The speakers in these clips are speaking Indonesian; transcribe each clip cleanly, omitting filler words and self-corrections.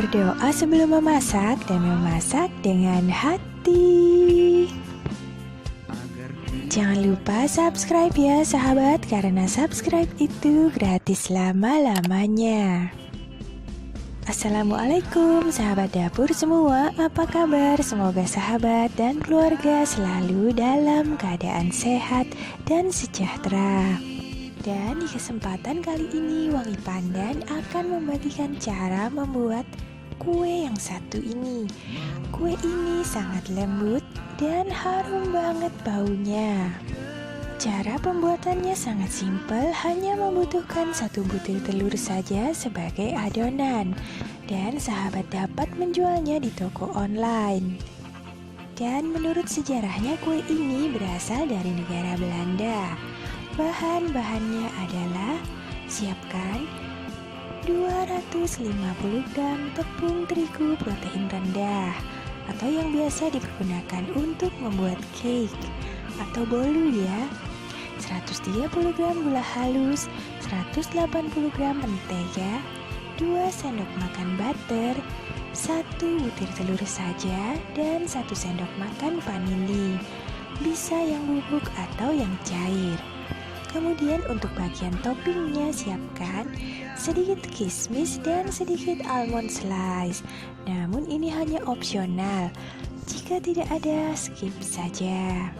Berdoa sebelum memasak dan memasak dengan hati. Jangan lupa subscribe ya sahabat, karena subscribe itu gratis lama-lamanya. Assalamualaikum sahabat dapur semua, apa kabar? Semoga sahabat dan keluarga selalu dalam keadaan sehat dan sejahtera. Dan di kesempatan kali ini Wangi Pandan akan membagikan cara membuat kue yang satu ini. Kue ini sangat lembut dan harum banget baunya. Cara pembuatannya sangat simpel, hanya membutuhkan 1 butir telur saja sebagai adonan. Dan sahabat dapat menjualnya di toko online. Dan menurut sejarahnya kue ini berasal dari negara Belanda. Bahan-bahannya adalah siapkan 250 gram tepung terigu protein rendah atau yang biasa dipergunakan untuk membuat cake atau bolu ya, 130 gram gula halus, 180 gram mentega, 2 sendok makan butter, 1 butir telur saja, dan 1 sendok makan vanili, bisa yang bubuk atau yang cair. Kemudian untuk bagian toppingnya siapkan sedikit kismis dan sedikit almond slice. Namun ini hanya opsional, jika tidak ada skip saja.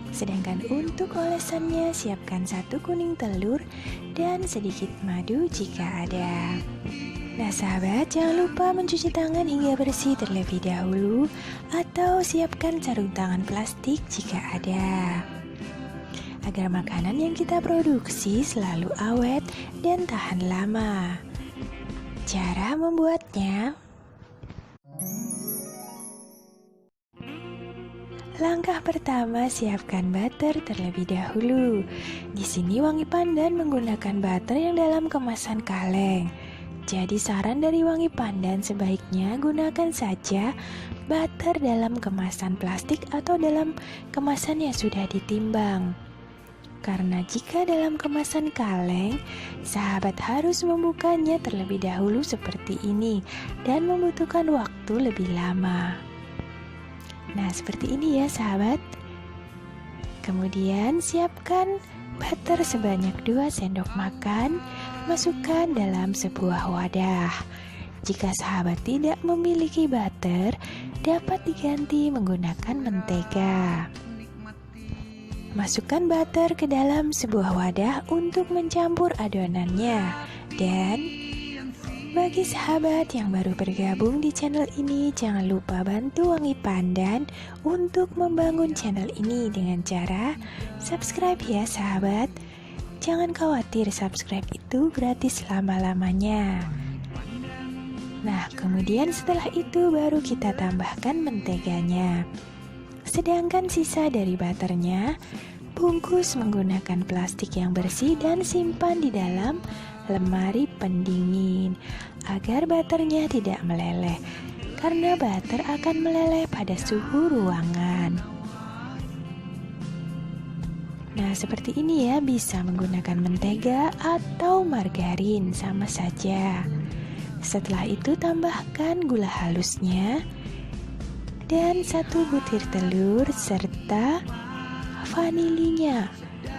Sedangkan untuk olesannya siapkan 1 kuning telur dan sedikit madu jika ada. Nah sahabat, jangan lupa mencuci tangan hingga bersih terlebih dahulu, atau siapkan sarung tangan plastik jika ada, agar makanan yang kita produksi selalu awet dan tahan lama. Cara membuatnya: langkah pertama, siapkan butter terlebih dahulu. Di sini Wangi Pandan menggunakan butter yang dalam kemasan kaleng. Jadi saran dari Wangi Pandan sebaiknya gunakan saja butter dalam kemasan plastik atau dalam kemasan yang sudah ditimbang. Karena jika dalam kemasan kaleng, sahabat harus membukanya terlebih dahulu seperti ini dan membutuhkan waktu lebih lama. Nah, seperti ini ya sahabat. Kemudian siapkan butter sebanyak 2 sendok makan, masukkan dalam sebuah wadah. Jika sahabat tidak memiliki butter, dapat diganti menggunakan mentega. Masukkan butter ke dalam sebuah wadah untuk mencampur adonannya. Dan bagi sahabat yang baru bergabung di channel ini, jangan lupa bantu Wangi Pandan untuk membangun channel ini dengan cara subscribe ya sahabat. Jangan khawatir, subscribe itu gratis lama-lamanya. Nah, kemudian setelah itu baru kita tambahkan menteganya. Sedangkan sisa dari butternya, bungkus menggunakan plastik yang bersih dan simpan di dalam lemari pendingin agar butternya tidak meleleh, karena butter akan meleleh pada suhu ruangan. Nah, seperti ini ya, bisa menggunakan mentega atau margarin, sama saja. Setelah itu tambahkan gula halusnya dan 1 butir telur serta vanilinya.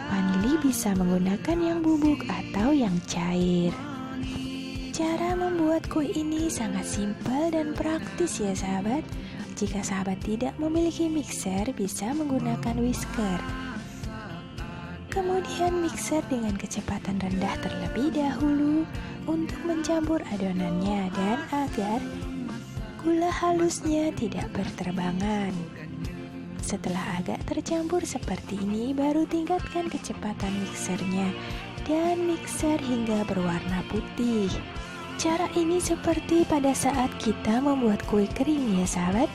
Vanili bisa menggunakan yang bubuk atau yang cair. Cara membuat kue ini sangat simpel dan praktis ya sahabat. Jika sahabat tidak memiliki mixer, bisa menggunakan whisker. Kemudian mixer dengan kecepatan rendah terlebih dahulu untuk mencampur adonannya dan agar gula halusnya tidak berterbangan. Setelah agak tercampur seperti ini, baru tingkatkan kecepatan mixernya dan mixer hingga berwarna putih. Cara ini seperti pada saat kita membuat kue kering ya sahabat.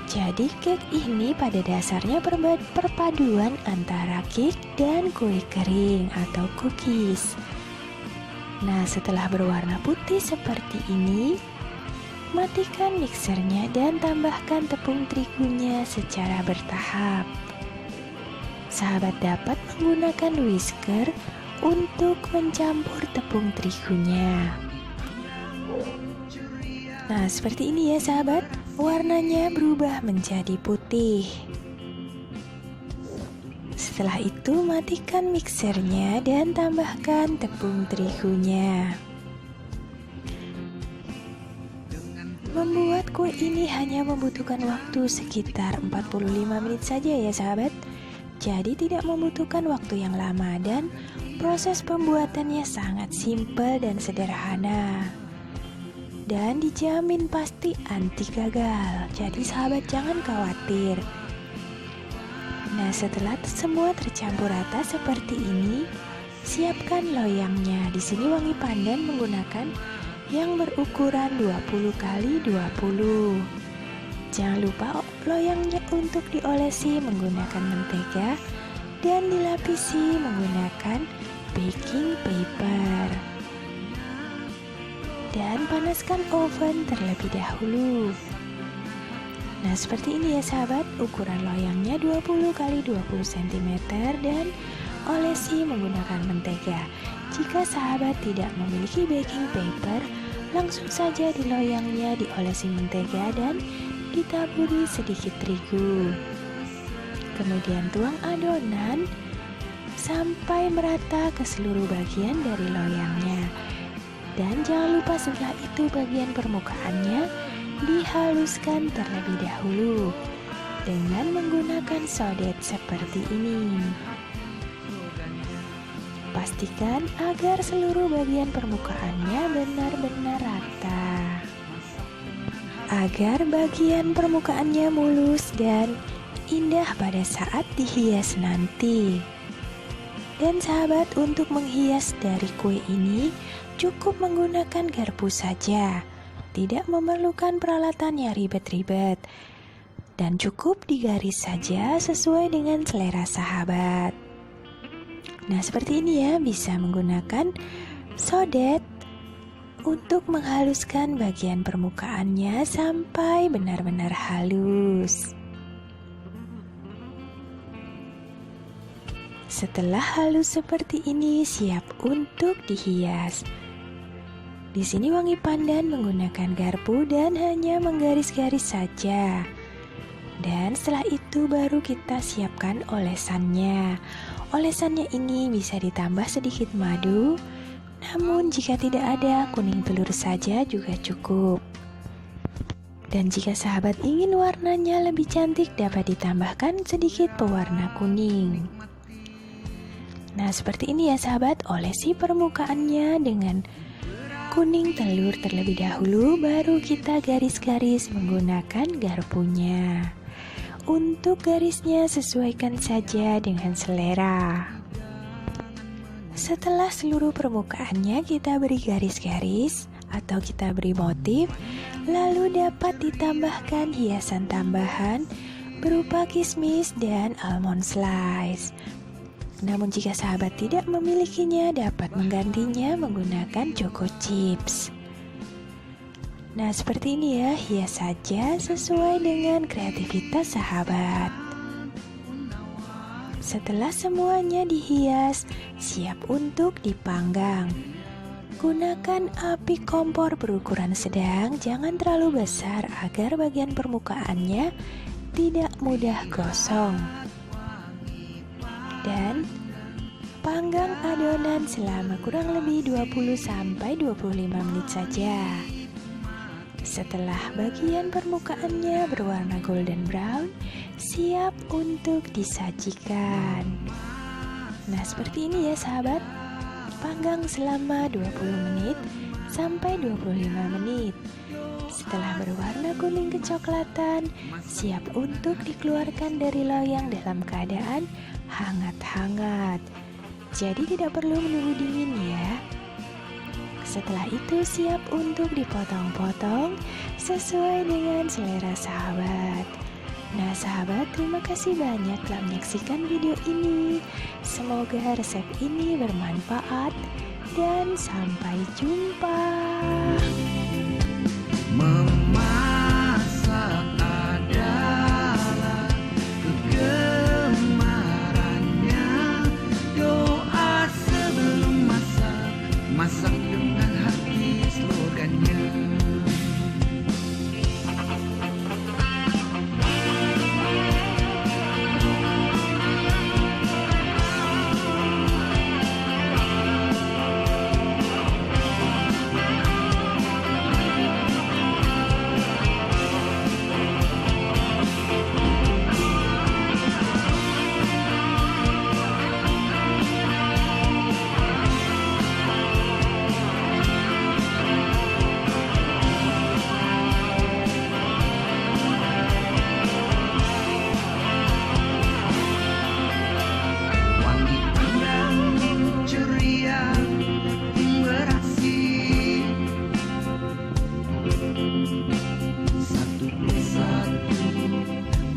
Jadi cake ini pada dasarnya perpaduan antara cake dan kue kering atau cookies. Nah, setelah berwarna putih seperti ini, matikan mixernya dan tambahkan tepung terigunya secara bertahap. Sahabat dapat menggunakan whisker untuk mencampur tepung terigunya. Nah, seperti ini ya sahabat, warnanya berubah menjadi putih. Setelah itu matikan mixernya dan tambahkan tepung terigunya. Membuat kue ini hanya membutuhkan waktu sekitar 45 menit saja ya sahabat. Jadi tidak membutuhkan waktu yang lama dan proses pembuatannya sangat simpel dan sederhana. Dan dijamin pasti anti gagal. Jadi sahabat jangan khawatir. Nah, setelah semua tercampur rata seperti ini, siapkan loyangnya. Di sini wangi pandan menggunakan yang berukuran 20 x 20. Jangan lupa loyangnya untuk diolesi menggunakan mentega dan dilapisi menggunakan baking paper. Dan panaskan oven terlebih dahulu. Nah, seperti ini ya sahabat, ukuran loyangnya 20 x 20 cm dan olesi menggunakan mentega. Jika sahabat tidak memiliki baking paper, langsung saja di loyangnya diolesi mentega dan ditaburi sedikit terigu. Kemudian tuang adonan sampai merata ke seluruh bagian dari loyangnya. Dan jangan lupa setelah itu bagian permukaannya dihaluskan terlebih dahulu dengan menggunakan sodet seperti ini. Pastikan agar seluruh bagian permukaannya benar-benar rata. Agar bagian permukaannya mulus dan indah pada saat dihias nanti. Dan sahabat, untuk menghias dari kue ini cukup menggunakan garpu saja. Tidak memerlukan peralatan yang ribet-ribet. Dan cukup digaris saja sesuai dengan selera sahabat. Nah, seperti ini ya, bisa menggunakan sodet untuk menghaluskan bagian permukaannya sampai benar-benar halus. Setelah halus seperti ini, siap untuk dihias. Di sini wangi pandan menggunakan garpu dan hanya menggaris-garis saja. Dan setelah itu baru kita siapkan olesannya. Olesannya ini bisa ditambah sedikit madu, namun jika tidak ada, kuning telur saja juga cukup. Dan jika sahabat ingin warnanya lebih cantik, dapat ditambahkan sedikit pewarna kuning. Nah, seperti ini ya sahabat, olesi permukaannya dengan kuning telur terlebih dahulu, baru kita garis-garis menggunakan garpunya. Untuk garisnya sesuaikan saja dengan selera. Setelah seluruh permukaannya kita beri garis-garis atau kita beri motif, lalu dapat ditambahkan hiasan tambahan berupa kismis dan almond slice. Namun jika sahabat tidak memilikinya, dapat menggantinya menggunakan choco chips. Nah, seperti ini ya, hias saja sesuai dengan kreativitas sahabat. Setelah semuanya dihias, siap untuk dipanggang. Gunakan api kompor berukuran sedang, jangan terlalu besar agar bagian permukaannya tidak mudah gosong. Dan panggang adonan selama kurang lebih 20-25 menit saja. Setelah bagian permukaannya berwarna golden brown, siap untuk disajikan. Nah, seperti ini ya sahabat. Panggang selama 20 menit sampai 25 menit. Setelah berwarna kuning kecoklatan, siap untuk dikeluarkan dari loyang dalam keadaan hangat-hangat. Jadi tidak perlu menunggu dingin ya. Setelah itu siap untuk dipotong-potong sesuai dengan selera sahabat. Nah sahabat, terima kasih banyak telah menyaksikan video ini. Semoga resep ini bermanfaat dan sampai jumpa. Memasak adalah kegemarannya. Doa sebelum masak, masak dengan hati slogannya.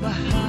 bahagia.